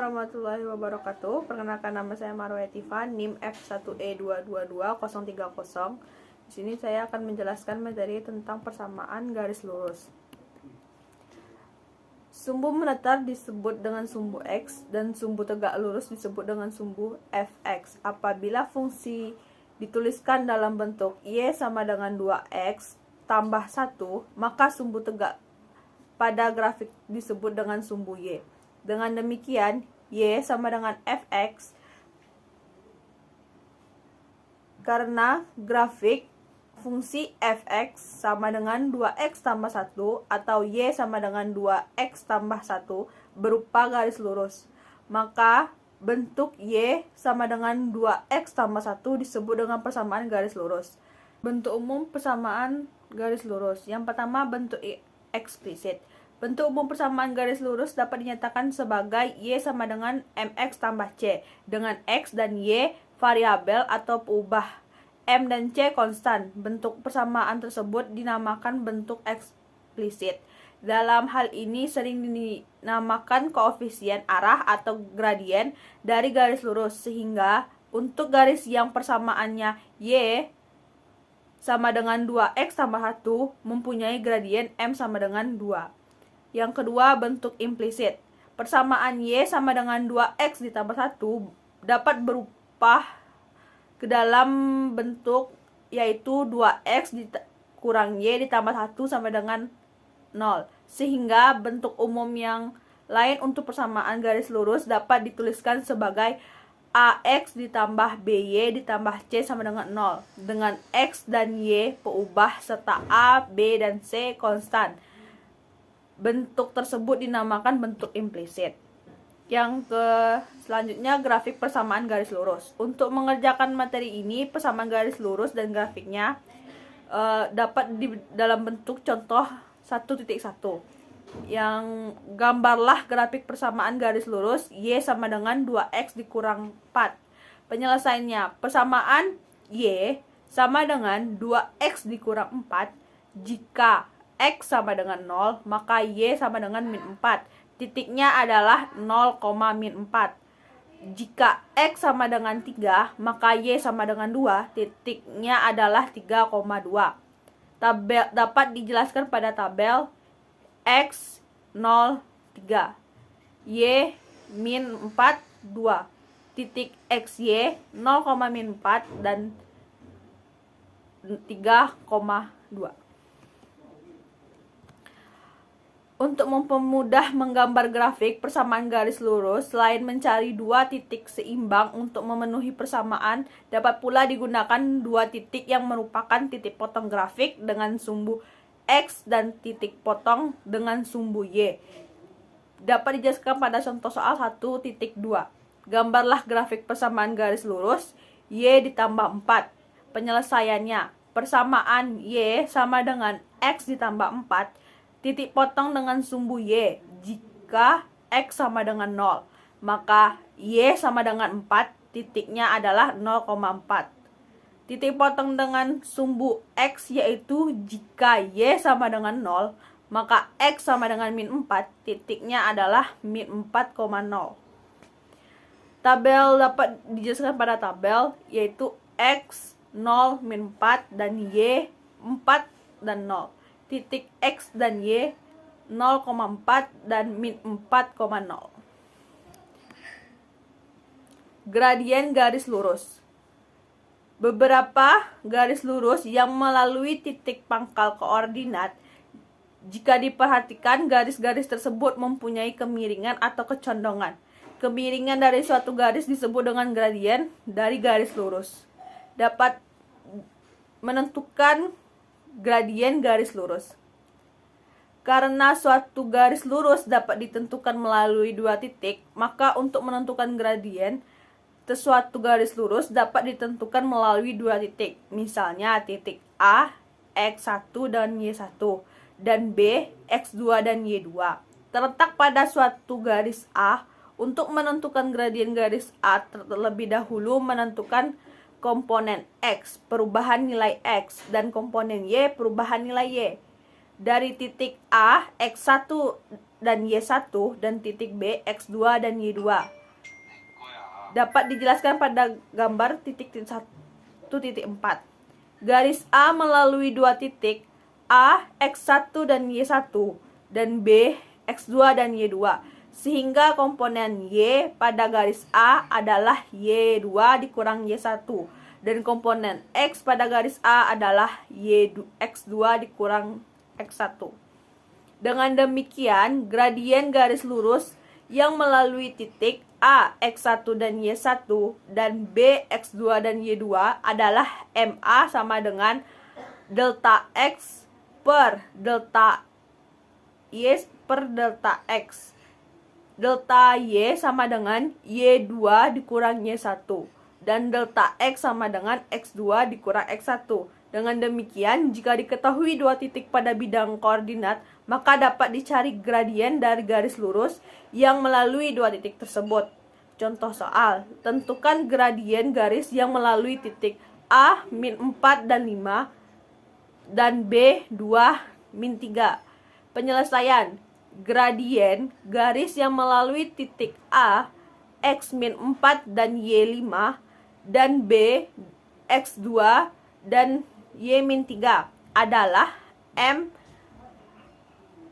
warahmatullahi wabarakatuh. Perkenalkan, nama saya Marwa Tifa, NIM F1E222-030. Di sini saya akan menjelaskan materi tentang persamaan garis lurus. Sumbu menetar disebut dengan sumbu X dan sumbu tegak lurus disebut dengan sumbu Fx. Apabila fungsi dituliskan dalam bentuk Y sama dengan 2X tambah 1, maka sumbu tegak pada grafik disebut dengan sumbu Y. Dengan demikian, Y sama dengan Fx karena grafik fungsi Fx sama dengan 2x tambah 1 atau Y sama dengan 2x tambah 1 berupa garis lurus. Maka bentuk Y sama dengan 2x tambah 1 disebut dengan persamaan garis lurus. Bentuk umum persamaan garis lurus. Yang pertama, bentuk eksplisit. Bentuk umum persamaan garis lurus dapat dinyatakan sebagai Y sama dengan mx tambah C, dengan X dan Y variabel atau peubah, M dan C konstan. Bentuk persamaan tersebut dinamakan bentuk eksplisit. Dalam hal ini sering dinamakan koefisien arah atau gradien dari garis lurus, sehingga untuk garis yang persamaannya Y sama dengan 2x tambah 1 mempunyai gradien M sama dengan 2. Yang kedua, bentuk implisit. Persamaan Y sama dengan 2x ditambah 1 dapat berubah ke dalam bentuk yaitu 2x kurang Y ditambah 1 sama dengan 0. Sehingga bentuk umum yang lain untuk persamaan garis lurus dapat dituliskan sebagai AX ditambah BY ditambah C sama dengan 0, dengan X dan Y peubah serta A, B, dan C konstan. Bentuk tersebut dinamakan bentuk implisit. Yang selanjutnya, grafik persamaan garis lurus. Untuk mengerjakan materi ini, persamaan garis lurus dan grafiknya dapat dalam bentuk contoh 1.1. Yang gambarlah grafik persamaan garis lurus Y sama dengan 2x dikurang 4. Penyelesaiannya, persamaan Y sama dengan 2x dikurang 4 jika X sama dengan 0, maka Y sama dengan min 4. Titiknya adalah 0, min 4. Jika X sama dengan 3, maka Y sama dengan 2. Titiknya adalah 3,2. Tabel dapat dijelaskan pada tabel X 0, 3. Y min 4, 2. Titik XY 0, min 4 dan 3,2. Untuk mempermudah menggambar grafik persamaan garis lurus, selain mencari dua titik seimbang untuk memenuhi persamaan, dapat pula digunakan dua titik yang merupakan titik potong grafik dengan sumbu X dan titik potong dengan sumbu Y. Dapat dijelaskan pada contoh soal 1.2. Gambarlah grafik persamaan garis lurus Y ditambah 4. Penyelesaiannya, persamaan Y sama dengan X ditambah 4. Titik potong dengan sumbu Y. Jika X sama dengan 0, maka Y sama dengan 4, titiknya adalah 0,4. Titik potong dengan sumbu X yaitu jika Y sama dengan 0, maka X sama dengan min 4, titiknya adalah min 4,0. Tabel dapat dijelaskan pada tabel yaitu X 0, min 4, dan Y 4 dan 0. Titik X dan Y 0,4 dan min 4,0. Gradien garis lurus. Beberapa garis lurus yang melalui titik pangkal koordinat, jika diperhatikan garis-garis tersebut mempunyai kemiringan atau kecondongan. Kemiringan dari suatu garis disebut dengan gradien dari garis lurus. Dapat menentukan gradien garis lurus. Karena suatu garis lurus dapat ditentukan melalui dua titik, maka untuk menentukan gradien sesuatu garis lurus dapat ditentukan melalui dua titik. Misalnya titik A, X1 dan Y1, dan B, X2 dan Y2. Terletak pada suatu garis A, untuk menentukan gradien garis A terlebih dahulu menentukan komponen X, perubahan nilai X, dan komponen Y, perubahan nilai Y. dari titik A X1 dan Y1 dan titik B X2 dan Y2. Dapat dijelaskan pada gambar titik 1.4. Garis A melalui dua titik A X1 dan Y1 dan B X2 dan Y2, sehingga komponen Y pada garis A adalah Y2 dikurang Y1 dan komponen X pada garis A adalah X2 dikurang X1. Dengan demikian, gradien garis lurus yang melalui titik A, X1 dan Y1 dan B, X2 dan Y2 adalah MA sama dengan delta X per delta Y per delta X. Delta Y sama dengan Y2 dikurang Y1 dan delta X sama dengan X2 dikurang X1. Dengan demikian, jika diketahui dua titik pada bidang koordinat, maka dapat dicari gradien dari garis lurus yang melalui dua titik tersebut. Contoh soal, tentukan gradien garis yang melalui titik A min 4 dan 5 dan B 2 min 3. Penyelesaian, gradien garis yang melalui titik A X min 4 dan Y 5 dan B X2 dan Y min 3 adalah M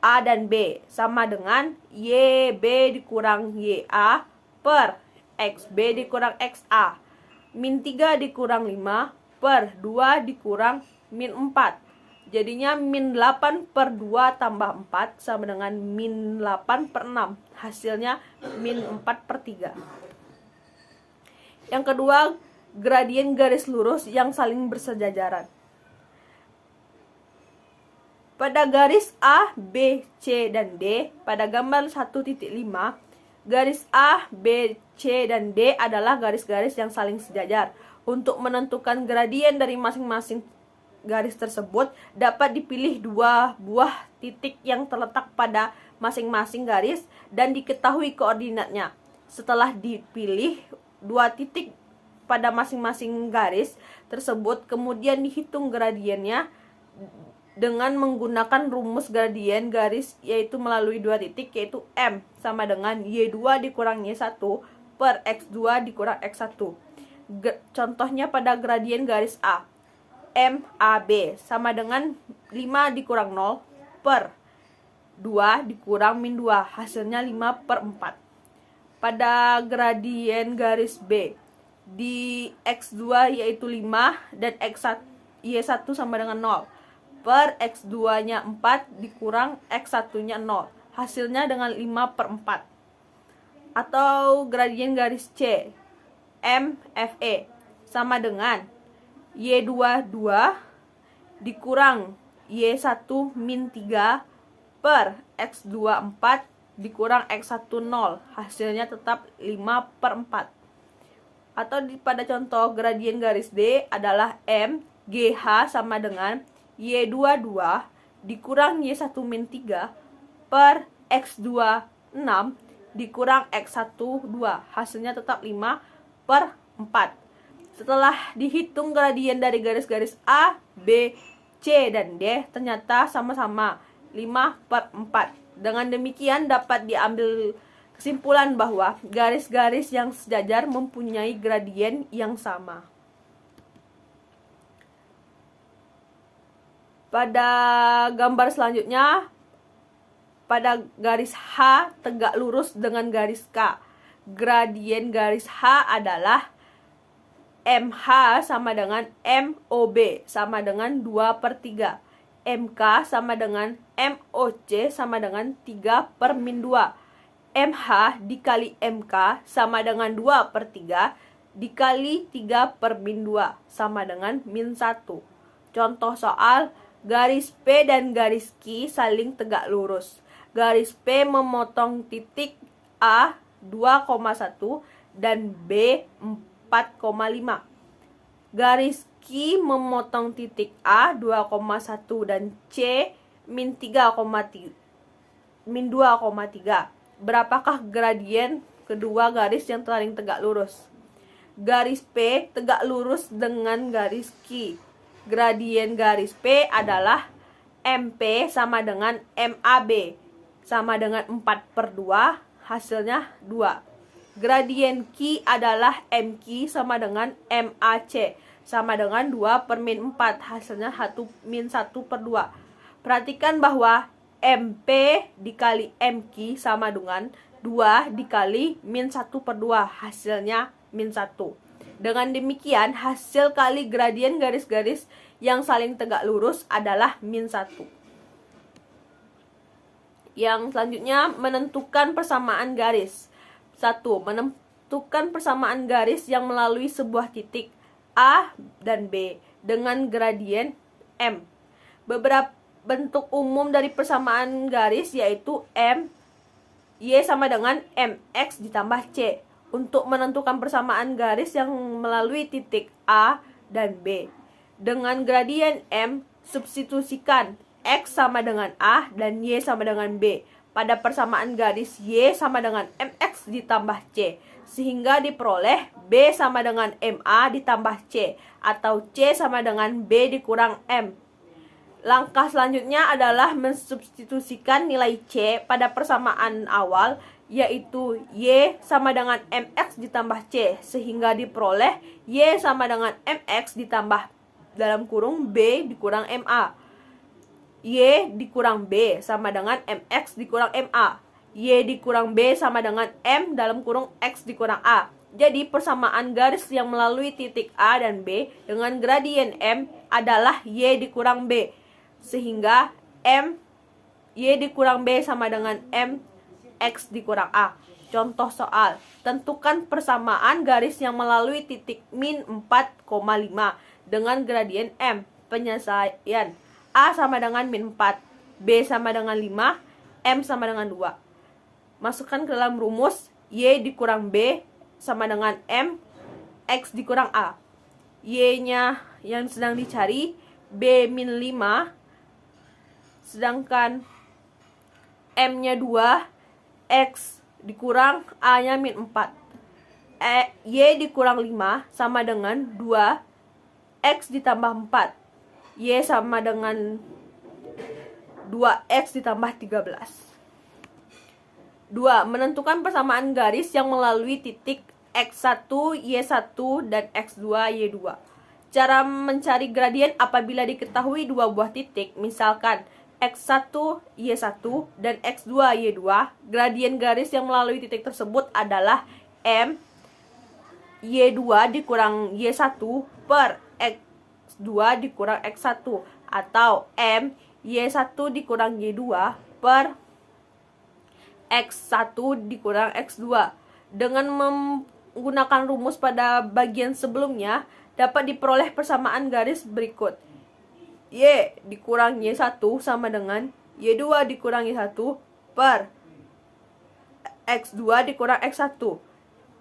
A dan B sama dengan YB dikurang YA per XB dikurang XA min 3 dikurang 5 per 2 dikurang min 4. Jadinya min 8 per 2 tambah 4 sama dengan min 8 per 6. Hasilnya min 4 per 3. Yang kedua, gradien garis lurus yang saling bersejajaran. Pada garis A, B, C, dan D, pada gambar 1.5, garis A, B, C, dan D adalah garis-garis yang saling sejajar. Untuk menentukan gradien dari masing-masing garis tersebut, dapat dipilih dua buah titik yang terletak pada masing-masing garis dan diketahui koordinatnya. Setelah dipilih dua titik pada masing-masing garis tersebut, kemudian dihitung gradiennya dengan menggunakan rumus gradien garis, yaitu melalui dua titik, yaitu M sama dengan Y2 dikurang Y1 per X2 dikurang X1. Contohnya pada gradien garis A, MAB sama dengan 5 dikurang 0 per 2 dikurang min 2, hasilnya 5 per 4. Pada gradien garis B, di X2 yaitu 5 dan X1, Y1 sama dengan 0 per X2 nya 4 dikurang X1 nya 0, hasilnya dengan 5 per 4. Atau gradien garis C, MFE sama dengan Y2 2 dikurang Y1 min 3 per X2 4 dikurang X1 0, hasilnya tetap 5 per 4. Atau pada contoh gradien garis D adalah M GH sama dengan Y2 2 dikurang Y1 min 3 per X2 6 dikurang X1 2, hasilnya tetap 5 per 4. Setelah dihitung gradien dari garis-garis A, B, C, dan D, ternyata sama-sama 5 per 4. Dengan demikian dapat diambil kesimpulan bahwa garis-garis yang sejajar mempunyai gradien yang sama. Pada gambar selanjutnya, pada garis H tegak lurus dengan garis K. Gradien garis H adalah MH sama dengan MOB sama dengan 2 per 3. MK sama dengan MOC sama dengan 3 per min 2. MH dikali MK sama dengan 2 per 3 dikali 3 per min 2 sama dengan min 1. Contoh soal, garis P dan garis Q saling tegak lurus. Garis P memotong titik A 2,1 dan B 4,5. Garis Q memotong titik A 2,1 dan C min 2,3. Berapakah gradien kedua garis yang saling tegak lurus? Garis P tegak lurus dengan garis Q. Gradien garis P adalah MP sama dengan MAB sama dengan 4/2, hasilnya 2. Gradien Q adalah MQ sama dengan MAC sama dengan 2/-4, hasilnya 1-1/2. Perhatikan bahwa MP dikali MQ sama dengan 2 dikali -1/2, hasilnya -1. Dengan demikian, hasil kali gradien garis-garis yang saling tegak lurus adalah -1. Yang selanjutnya, menentukan persamaan garis. 1. Menentukan persamaan garis yang melalui sebuah titik A dan B dengan gradien M. Beberapa bentuk umum dari persamaan garis yaitu Y sama dengan MX ditambah C. Untuk menentukan persamaan garis yang melalui titik A dan B dengan gradien M, substitusikan X sama dengan A dan Y sama dengan B pada persamaan garis Y sama dengan MX ditambah C, sehingga diperoleh B sama dengan MA ditambah C atau C sama dengan B dikurang M. Langkah selanjutnya adalah mensubstitusikan nilai C pada persamaan awal, yaitu Y sama dengan MX ditambah C, sehingga diperoleh Y sama dengan MX ditambah dalam kurung B dikurang MA. Y dikurang B sama dengan MX dikurang MA. Y dikurang B sama dengan M dalam kurung X dikurang A. Jadi persamaan garis yang melalui titik A dan B dengan gradien M adalah Y dikurang B, sehingga Y dikurang B sama dengan M X dikurang A. Contoh soal, tentukan persamaan garis yang melalui titik min 4,5 dengan gradien M. Penyelesaian, A sama dengan min 4, B sama dengan 5, M sama dengan 2. Masukkan ke dalam rumus, Y dikurang B sama dengan M X dikurang A. Y-nya yang sedang dicari B min 5, sedangkan M-nya 2, X dikurang A-nya min 4. Y dikurang 5 sama dengan 2, X ditambah 4. Y sama dengan 2X ditambah 13. 2. Menentukan persamaan garis yang melalui titik X1, Y1, dan X2, Y2. Cara mencari gradien apabila diketahui dua buah titik, misalkan X1, Y1, dan X2, Y2, gradien garis yang melalui titik tersebut adalah M Y2 dikurang Y1 per X2 dikurang X1 atau M Y1 dikurang Y2 per X1 dikurang X2. Dengan menggunakan rumus pada bagian sebelumnya, dapat diperoleh persamaan garis berikut. Y dikurang Y1 sama dengan Y2 dikurang Y1 per X2 dikurang X1,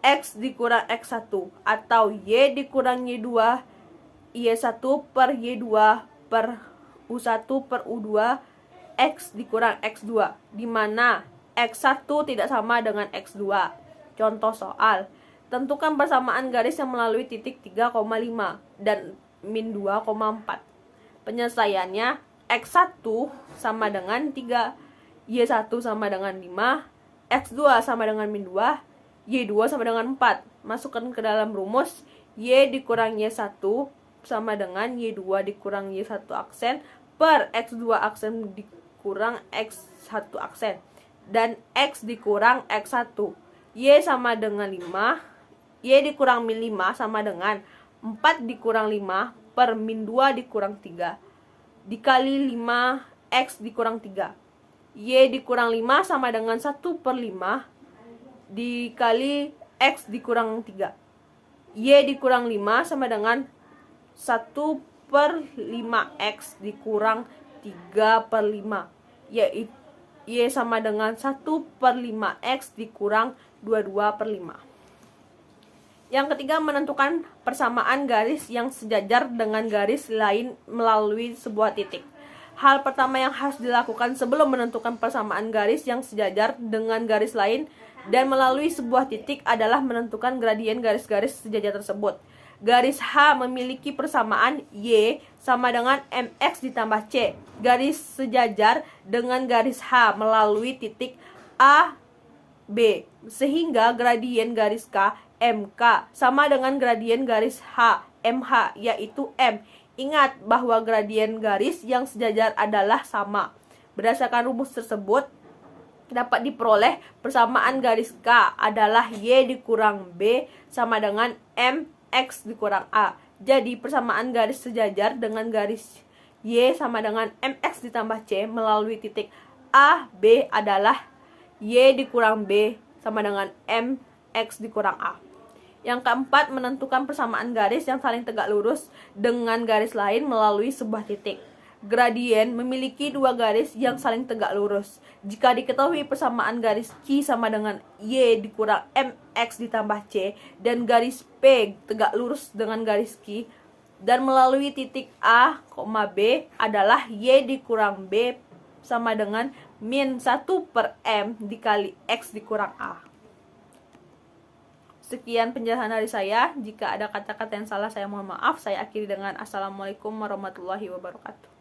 X dikurang X1, atau Y dikurang Y2 Y1 per Y2 per U1 per U2 X dikurang X2, di mana X1 tidak sama dengan X2. Contoh soal, tentukan persamaan garis yang melalui titik 3,5 dan min 2,4. Penyelesaiannya, X1 sama dengan 3, Y1 sama dengan 5, X2 sama dengan min 2, Y2 sama dengan 4. Masukkan ke dalam rumus, Y dikurang Y1 sama dengan Y2 dikurang Y1 aksen per X2 aksen dikurang X1 aksen, dan X dikurang X1. Y sama dengan 5, Y dikurang min 5 sama dengan 4 dikurang 5 per min 2 dikurang 3 dikali 5 X dikurang 3. Y dikurang 5 sama dengan 1 per 5 dikali X dikurang 3. Y dikurang 5 sama dengan 1 per 5X dikurang 3 per 5, yaitu Y sama dengan 1 per 5X dikurang 22 per 5. Yang ketiga, menentukan persamaan garis yang sejajar dengan garis lain melalui sebuah titik. Hal pertama yang harus dilakukan sebelum menentukan persamaan garis yang sejajar dengan garis lain dan melalui sebuah titik adalah menentukan gradien garis-garis sejajar tersebut. Garis H memiliki persamaan Y sama dengan MX ditambah C. Garis sejajar dengan garis H melalui titik A, B. Sehingga gradien garis K, MK sama dengan gradien garis H, MH, yaitu M. Ingat bahwa gradien garis yang sejajar adalah sama. Berdasarkan rumus tersebut, dapat diperoleh persamaan garis K adalah Y dikurang B sama dengan MX dikurang A. Jadi persamaan garis sejajar dengan garis Y sama dengan MX ditambah C melalui titik A, B adalah Y dikurang B sama dengan MX dikurang A. Yang keempat, menentukan persamaan garis yang saling tegak lurus dengan garis lain melalui sebuah titik. Gradien memiliki dua garis yang saling tegak lurus. Jika diketahui persamaan garis Q sama dengan Y dikurang MX ditambah C dan garis P tegak lurus dengan garis Q, dan melalui titik A, B adalah Y dikurang B sama dengan min 1/M dikali X dikurang A. Sekian penjelasan dari saya. Jika ada kata-kata yang salah, saya mohon maaf. Saya akhiri dengan Assalamualaikum warahmatullahi wabarakatuh.